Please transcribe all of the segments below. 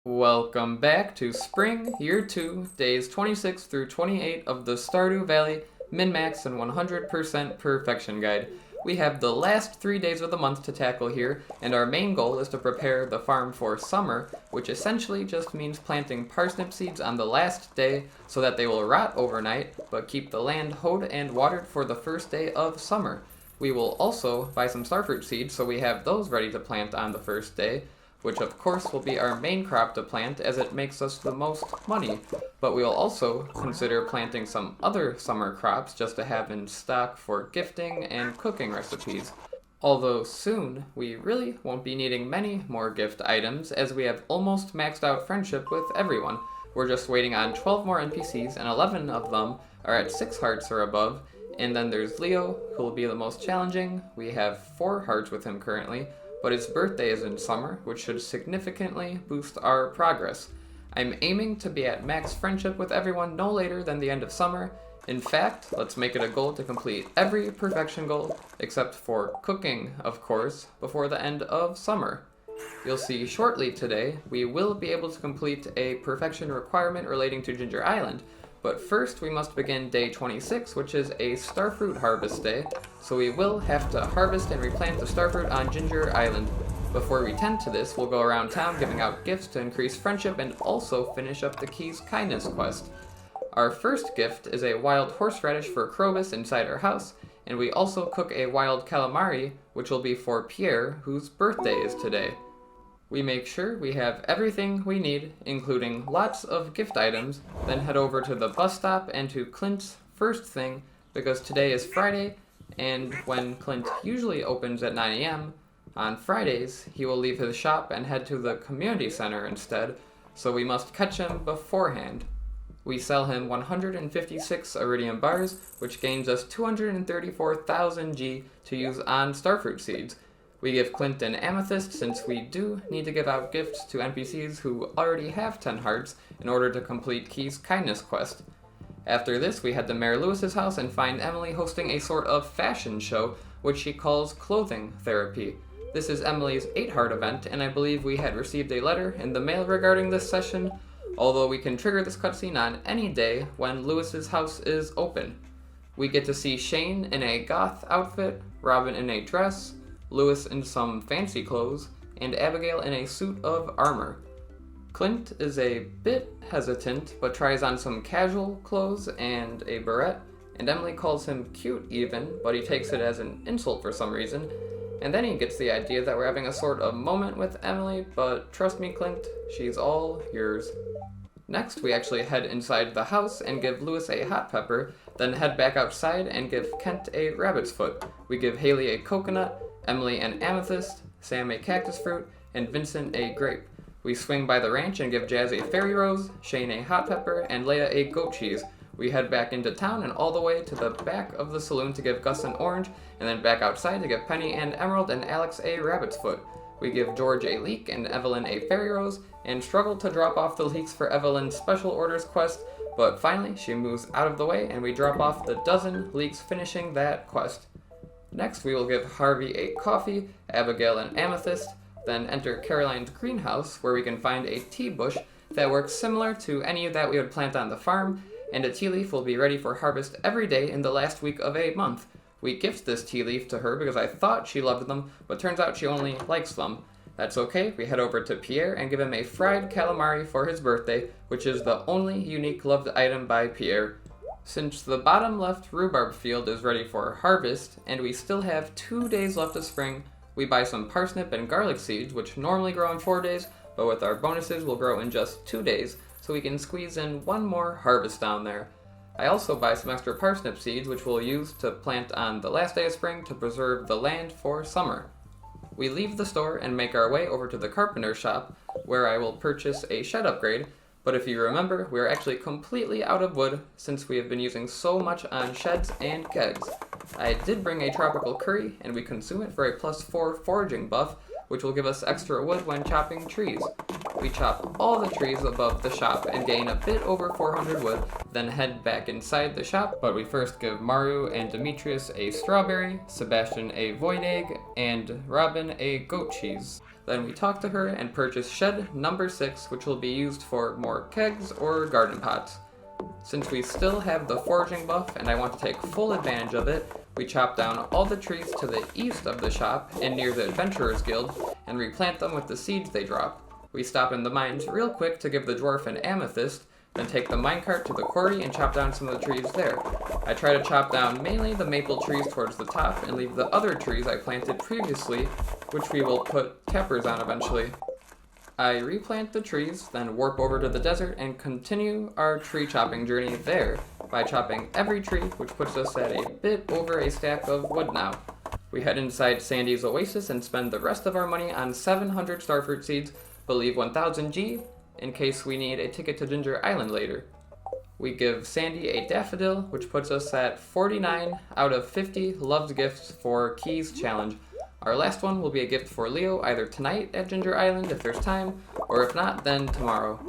Welcome back to Spring, Year 2, days 26 through 28 of the Stardew Valley Min-Max and 100% Perfection Guide. We have the last 3 days of the month to tackle here, and our main goal is to prepare the farm for summer, which essentially just means planting parsnip seeds on the last day so that they will rot overnight, but keep the land hoed and watered for the first day of summer. We will also buy some starfruit seeds so we have those ready to plant on the first day, which of course will be our main crop to plant as it makes us the most money. But we will also consider planting some other summer crops just to have in stock for gifting and cooking recipes. Although soon, we really won't be needing many more gift items as we have almost maxed out friendship with everyone. We're just waiting on 12 more NPCs and 11 of them are at 6 hearts or above. And then there's Leo, who will be the most challenging. We have 4 hearts with him currently, but his birthday is in summer, which should significantly boost our progress. I'm aiming to be at max friendship with everyone no later than the end of summer. In fact, let's make it a goal to complete every perfection goal, except for cooking, of course, before the end of summer. You'll see shortly today, we will be able to complete a perfection requirement relating to Ginger Island, but first we must begin day 26, which is a starfruit harvest day, so we will have to harvest and replant the starfruit on Ginger Island. Before we tend to this, we'll go around town giving out gifts to increase friendship and also finish up the Key's Kindness quest. Our first gift is a wild horseradish for Krobus inside our house, and we also cook a wild calamari, which will be for Pierre, whose birthday is today. We make sure we have everything we need, including lots of gift items, then head over to the bus stop and to Clint's first thing, because today is Friday, and when Clint usually opens at 9 a.m., on Fridays he will leave his shop and head to the community center instead, so we must catch him beforehand. We sell him 156 iridium bars, which gains us 234,000 G to use on starfruit seeds. We give Clint an amethyst since we do need to give out gifts to NPCs who already have 10 hearts in order to complete Key's Kindness quest. After this, we head to Mayor Lewis's house and find Emily hosting a sort of fashion show, which she calls Clothing Therapy. This is Emily's 8-heart event, and I believe we had received a letter in the mail regarding this session, although we can trigger this cutscene on any day when Lewis's house is open. We get to see Shane in a goth outfit, Robin in a dress, Lewis in some fancy clothes, and Abigail in a suit of armor. Clint is a bit hesitant, but tries on some casual clothes and a beret, and Emily calls him cute even, but he takes it as an insult for some reason, and then he gets the idea that we're having a sort of moment with Emily, but trust me Clint, she's all yours. Next, we actually head inside the house and give Lewis a hot pepper, then head back outside and give Kent a rabbit's foot. We give Haley a coconut, Emily an amethyst, Sam a cactus fruit, and Vincent a grape. We swing by the ranch and give Jazz a fairy rose, Shane a hot pepper, and Leia a goat cheese. We head back into town and all the way to the back of the saloon to give Gus an orange, and then back outside to give Penny and Emerald and Alex a rabbit's foot. We give George a leek and Evelyn a fairy rose, and struggle to drop off the leeks for Evelyn's special orders quest, but finally she moves out of the way and we drop off the dozen leeks finishing that quest. Next, we will give Harvey a coffee, Abigail an amethyst, then enter Caroline's greenhouse, where we can find a tea bush that works similar to any that we would plant on the farm, and a tea leaf will be ready for harvest every day in the last week of a month. We gift this tea leaf to her because I thought she loved them, but turns out she only likes them. That's okay, we head over to Pierre and give him a fried calamari for his birthday, which is the only unique loved item by Pierre. Since the bottom left rhubarb field is ready for harvest, and we still have 2 days left of spring, we buy some parsnip and garlic seeds, which normally grow in 4 days, but with our bonuses will grow in just 2 days, so we can squeeze in one more harvest down there. I also buy some extra parsnip seeds, which we'll use to plant on the last day of spring to preserve the land for summer. We leave the store and make our way over to the carpenter shop, where I will purchase a shed upgrade. But if you remember, we are actually completely out of wood since we have been using so much on sheds and kegs. I did bring a tropical curry, and we consume it for a +4 foraging buff, which will give us extra wood when chopping trees. We chop all the trees above the shop and gain a bit over 400 wood, then head back inside the shop, but we first give Maru and Demetrius a strawberry, Sebastian a void egg, and Robin a goat cheese. Then we talk to her and purchase shed number 6, which will be used for more kegs or garden pots. Since we still have the foraging buff and I want to take full advantage of it, we chop down all the trees to the east of the shop and near the Adventurers Guild and replant them with the seeds they drop. We stop in the mines real quick to give the dwarf an amethyst, then take the minecart to the quarry and chop down some of the trees there. I try to chop down mainly the maple trees towards the top and leave the other trees I planted previously, which we will put cappers on eventually. I replant the trees, then warp over to the desert and continue our tree chopping journey there by chopping every tree, which puts us at a bit over a stack of wood now. We head inside Sandy's oasis and spend the rest of our money on 700 starfruit seeds, but leave 1000 G in case we need a ticket to Ginger Island later. We give Sandy a daffodil, which puts us at 49 out of 50 loved gifts for Keys Challenge. Our last one will be a gift for Leo either tonight at Ginger Island if there's time, or if not, then tomorrow.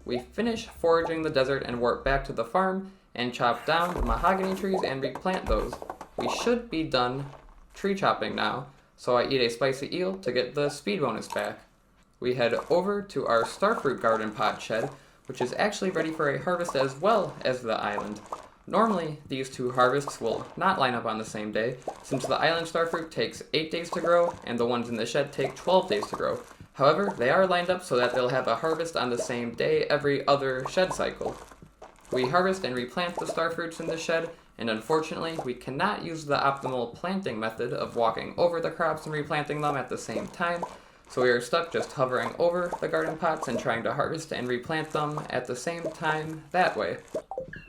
We finish foraging the desert and warp back to the farm and chop down the mahogany trees and replant those. We should be done tree chopping now, so I eat a spicy eel to get the speed bonus back. We head over to our starfruit garden pot shed, which is actually ready for a harvest as well as the island. Normally, these two harvests will not line up on the same day, since the island starfruit takes 8 days to grow and the ones in the shed take 12 days to grow. However, they are lined up so that they'll have a harvest on the same day every other shed cycle. We harvest and replant the starfruits in the shed, and unfortunately, we cannot use the optimal planting method of walking over the crops and replanting them at the same time, so we are stuck just hovering over the garden pots and trying to harvest and replant them at the same time that way.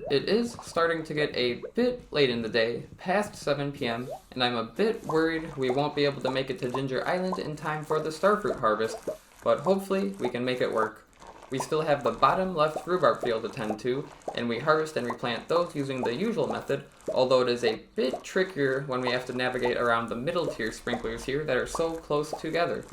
It is starting to get a bit late in the day, past 7 p.m., and I'm a bit worried we won't be able to make it to Ginger Island in time for the starfruit harvest, but hopefully we can make it work. We still have the bottom left rhubarb field to tend to, and we harvest and replant those using the usual method, although it is a bit trickier when we have to navigate around the middle tier sprinklers here that are so close together.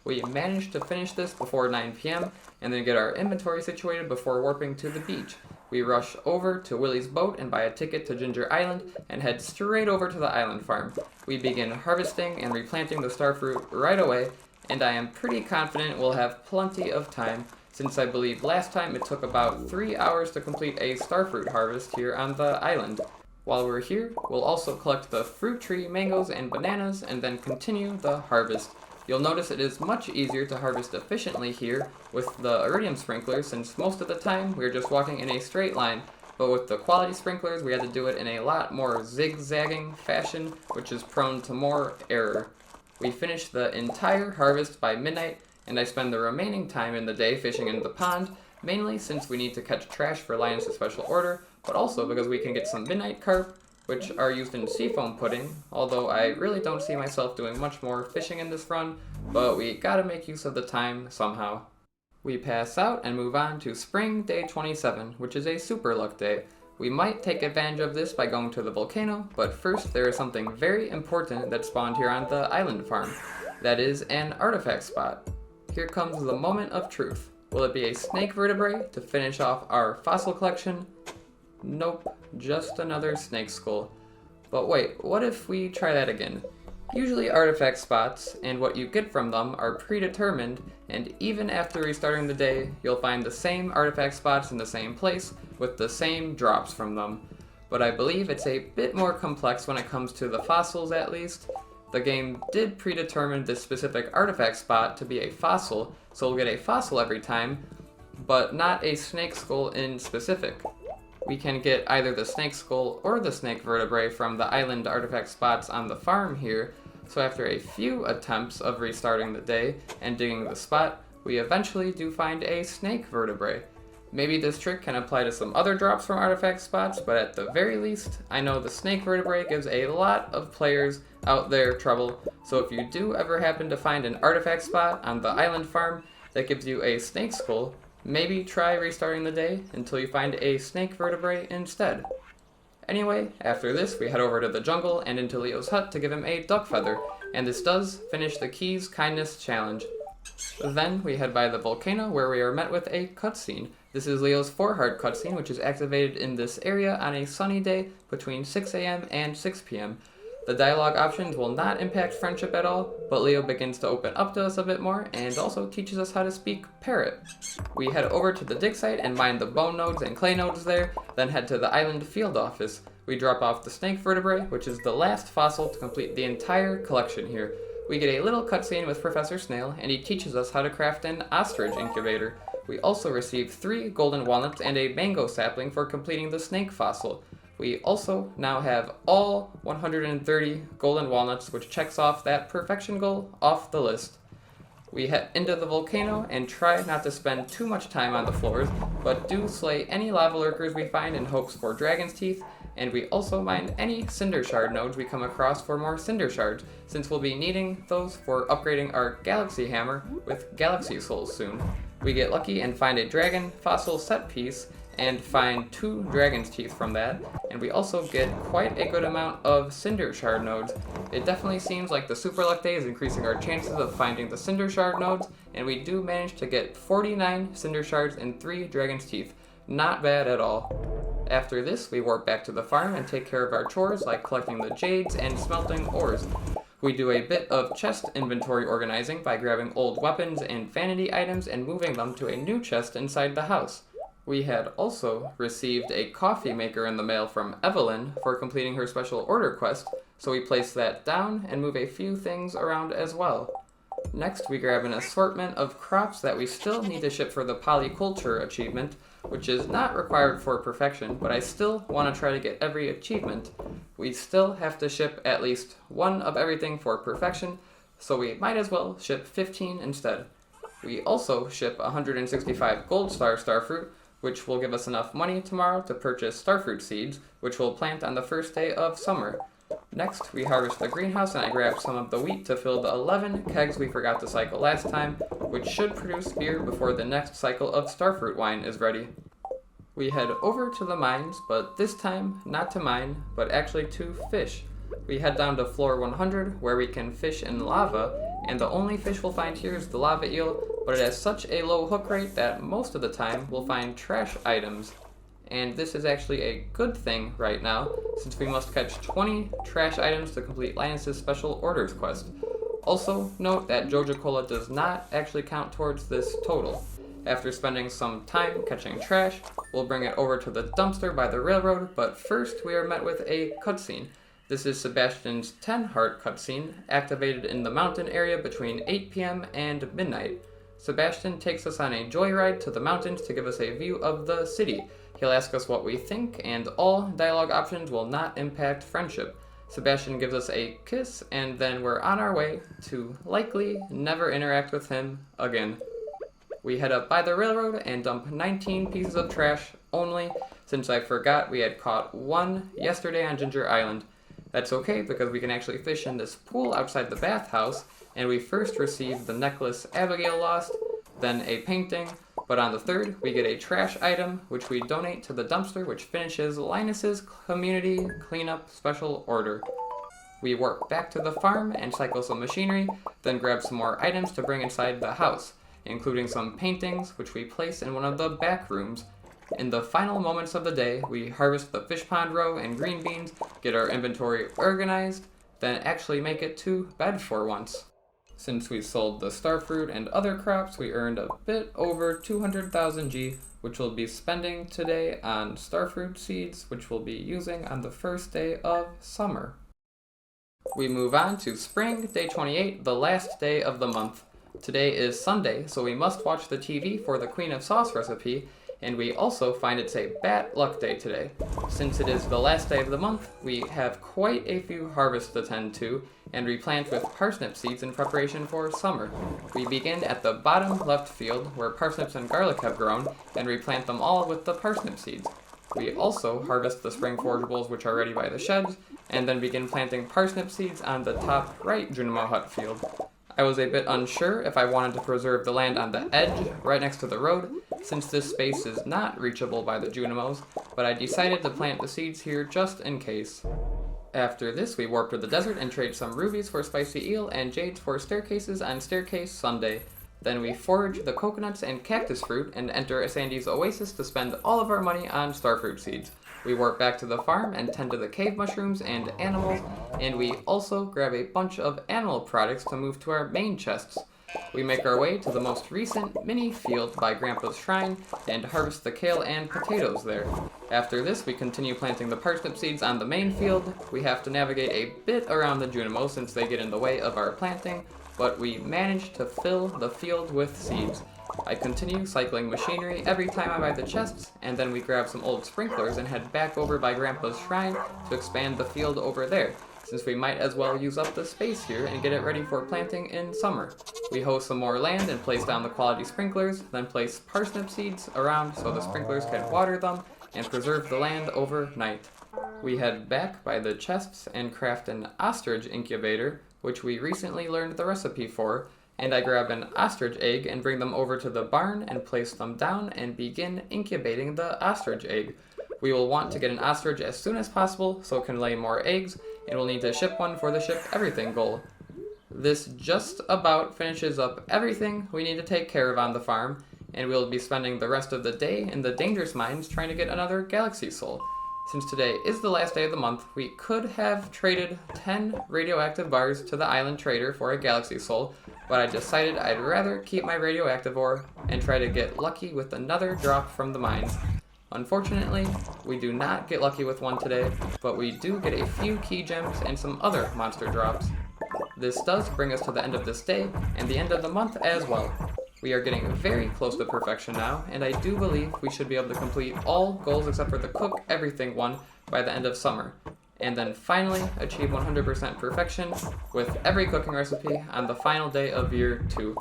We managed to finish this before 9 p.m. and then get our inventory situated before warping to the beach. We rush over to Willie's boat and buy a ticket to Ginger Island and head straight over to the island farm. We begin harvesting and replanting the starfruit right away, and I am pretty confident we'll have plenty of time, since I believe last time it took about 3 hours to complete a starfruit harvest here on the island. While we're here, we'll also collect the fruit tree, mangoes, and bananas, and then continue the harvest. You'll notice it is much easier to harvest efficiently here with the iridium sprinklers, since most of the time we're just walking in a straight line, but with the quality sprinklers we had to do it in a lot more zigzagging fashion, which is prone to more error. We finish the entire harvest by midnight, and I spend the remaining time in the day fishing in the pond, mainly since we need to catch trash for Linus' special order, but also because we can get some midnight carp, which are used in seafoam pudding, although I really don't see myself doing much more fishing in this run, but we gotta make use of the time somehow. We pass out and move on to spring day 27, which is a super luck day. We might take advantage of this by going to the volcano, but first there is something very important that spawned here on the island farm. That is an artifact spot. Here comes the moment of truth. Will it be a snake vertebrae to finish off our fossil collection? Nope, just another snake skull. But wait, what if we try that again? Usually artifact spots and what you get from them are predetermined, and even after restarting the day, you'll find the same artifact spots in the same place with the same drops from them. But I believe it's a bit more complex when it comes to the fossils at least. The game did predetermine this specific artifact spot to be a fossil, so we'll get a fossil every time, but not a snake skull in specific. We can get either the snake skull or the snake vertebrae from the island artifact spots on the farm here, so after a few attempts of restarting the day and digging the spot, we eventually do find a snake vertebrae. Maybe this trick can apply to some other drops from artifact spots, but at the very least, I know the snake vertebrae gives a lot of players out there trouble, so if you do ever happen to find an artifact spot on the island farm that gives you a snake skull, maybe try restarting the day until you find a snake vertebrae instead. Anyway, after this, we head over to the jungle and into Leo's hut to give him a duck feather, and this does finish the Keys Kindness Challenge. Then we head by the volcano where we are met with a cutscene. This is Leo's 4-heart cutscene, which is activated in this area on a sunny day between 6 a.m. and 6 p.m. The dialogue options will not impact friendship at all, but Leo begins to open up to us a bit more and also teaches us how to speak parrot. We head over to the dig site and mine the bone nodes and clay nodes there, then head to the island field office. We drop off the snake vertebrae, which is the last fossil to complete the entire collection here. We get a little cutscene with Professor Snail, and he teaches us how to craft an ostrich incubator. We also receive 3 golden walnuts and a mango sapling for completing the snake fossil. We also now have all 130 golden walnuts, which checks off that perfection goal off the list. We head into the volcano and try not to spend too much time on the floors, but do slay any lava lurkers we find in hopes for dragon's teeth, and we also mine any cinder shard nodes we come across for more cinder shards, since we'll be needing those for upgrading our galaxy hammer with galaxy souls soon. We get lucky and find a dragon fossil set piece and find 2 dragon's teeth from that, and we also get quite a good amount of cinder shard nodes. It definitely seems like the super luck day is increasing our chances of finding the cinder shard nodes, and we do manage to get 49 cinder shards and 3 dragon's teeth. Not bad at all. After this, we warp back to the farm and take care of our chores like collecting the jades and smelting ores. We do a bit of chest inventory organizing by grabbing old weapons and vanity items and moving them to a new chest inside the house. We had also received a coffee maker in the mail from Evelyn for completing her special order quest, so we place that down and move a few things around as well. Next, we grab an assortment of crops that we still need to ship for the polyculture achievement, which is not required for perfection, but I still want to try to get every achievement. We still have to ship at least 1 of everything for perfection, so we might as well ship 15 instead. We also ship 165 gold star starfruit, which will give us enough money tomorrow to purchase starfruit seeds, which we'll plant on the first day of summer. Next, we harvest the greenhouse and I grab some of the wheat to fill the 11 kegs we forgot to cycle last time, which should produce beer before the next cycle of starfruit wine is ready. We head over to the mines, but this time not to mine, but actually to fish. We head down to floor 100 where we can fish in lava, and the only fish we'll find here is the lava eel, but it has such a low hook rate that most of the time we'll find trash items. And this is actually a good thing right now, since we must catch 20 trash items to complete Linus' special orders quest. Also, note that Joja Cola does not actually count towards this total. After spending some time catching trash, we'll bring it over to the dumpster by the railroad, but first we are met with a cutscene. This is Sebastian's 10 heart cutscene, activated in the mountain area between 8 p.m. and midnight. Sebastian takes us on a joyride to the mountains to give us a view of the city. He'll ask us what we think, and all dialogue options will not impact friendship. Sebastian gives us a kiss, and then we're on our way to likely never interact with him again. We head up by the railroad and dump 19 pieces of trash only, since I forgot we had caught 1 yesterday on Ginger Island. That's okay, because we can actually fish in this pool outside the bathhouse, and we first received the necklace Abigail lost, then a painting, but on the 3rd, we get a trash item, which we donate to the dumpster, which finishes Linus' community cleanup special order. We warp back to the farm and cycle some machinery, then grab some more items to bring inside the house, including some paintings, which we place in one of the back rooms. In the final moments of the day, we harvest the fish pond row and green beans, get our inventory organized, then actually make it to bed for once. Since we sold the starfruit and other crops, we earned a bit over 200,000 G, which we'll be spending today on starfruit seeds, which we'll be using on the first day of summer. We move on to spring, day 28, the last day of the month. Today is Sunday, so we must watch the TV for the Queen of Sauce recipe, and we also find it's a bad luck day today. Since it is the last day of the month, we have quite a few harvests to tend to, and replant with parsnip seeds in preparation for summer. We begin at the bottom left field, where parsnips and garlic have grown, and replant them all with the parsnip seeds. We also harvest the spring forageables which are ready by the sheds, and then begin planting parsnip seeds on the top right Junimo Hut field. I was a bit unsure if I wanted to preserve the land on the edge, right next to the road, since this space is not reachable by the Junimos, but I decided to plant the seeds here just in case. After this, we warp to the desert and trade some rubies for spicy eel and jades for staircases on Staircase Sunday. Then we forage the coconuts and cactus fruit and enter Sandy's oasis to spend all of our money on starfruit seeds. We warp back to the farm and tend to the cave mushrooms and animals, and we also grab a bunch of animal products to move to our main chests. We make our way to the most recent mini field by Grandpa's shrine and harvest the kale and potatoes there. After this, we continue planting the parsnip seeds on the main field. We have to navigate a bit around the Junimo since they get in the way of our planting, but we manage to fill the field with seeds. I continue cycling machinery every time I buy the chests, and then we grab some old sprinklers and head back over by Grandpa's shrine to expand the field over there, since we might as well use up the space here and get it ready for planting in summer. We hoe some more land and place down the quality sprinklers, then place parsnip seeds around so the sprinklers can water them and preserve the land overnight. We head back by the chests and craft an ostrich incubator, which we recently learned the recipe for, and I grab an ostrich egg and bring them over to the barn and place them down and begin incubating the ostrich egg. We will want to get an ostrich as soon as possible so it can lay more eggs, and we'll need to ship one for the Ship Everything goal. This just about finishes up everything we need to take care of on the farm, and we'll be spending the rest of the day in the dangerous mines trying to get another galaxy soul. Since today is the last day of the month, we could have traded 10 radioactive bars to the island trader for a galaxy soul, but I decided I'd rather keep my radioactive ore and try to get lucky with another drop from the mines. Unfortunately, we do not get lucky with one today, but we do get a few key gems and some other monster drops. This does bring us to the end of this day, and the end of the month as well. We are getting very close to perfection now, and I do believe we should be able to complete all goals except for the cook everything one by the end of summer, and then finally achieve 100% perfection with every cooking recipe on the final day of year 2.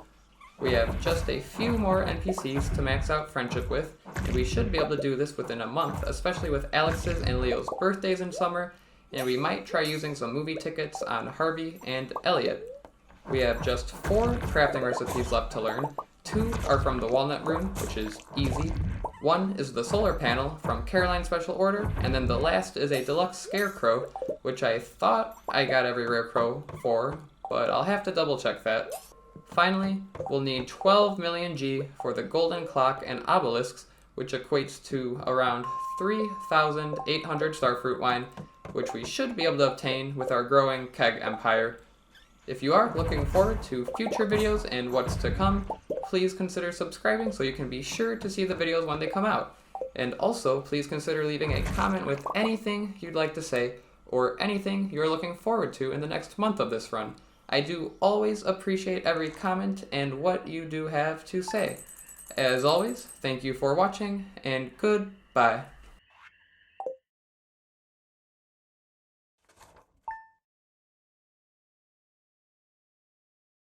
We have just a few more NPCs to max out friendship with, and we should be able to do this within a month, especially with Alex's and Leo's birthdays in summer, and we might try using some movie tickets on Harvey and Elliot. We have just 4 crafting recipes left to learn. 2 are from the walnut room, which is easy. 1 is the solar panel from Caroline's special order, and then the last is a deluxe scarecrow, which I thought I got every rare crow for, but I'll have to double check that. Finally, we'll need 12 million G for the golden clock and obelisks, which equates to around 3,800 starfruit wine, which we should be able to obtain with our growing keg empire. If you are looking forward to future videos and what's to come, please consider subscribing so you can be sure to see the videos when they come out. And also, please consider leaving a comment with anything you'd like to say or anything you're looking forward to in the next month of this run. I do always appreciate every comment and what you do have to say. As always, thank you for watching, and goodbye.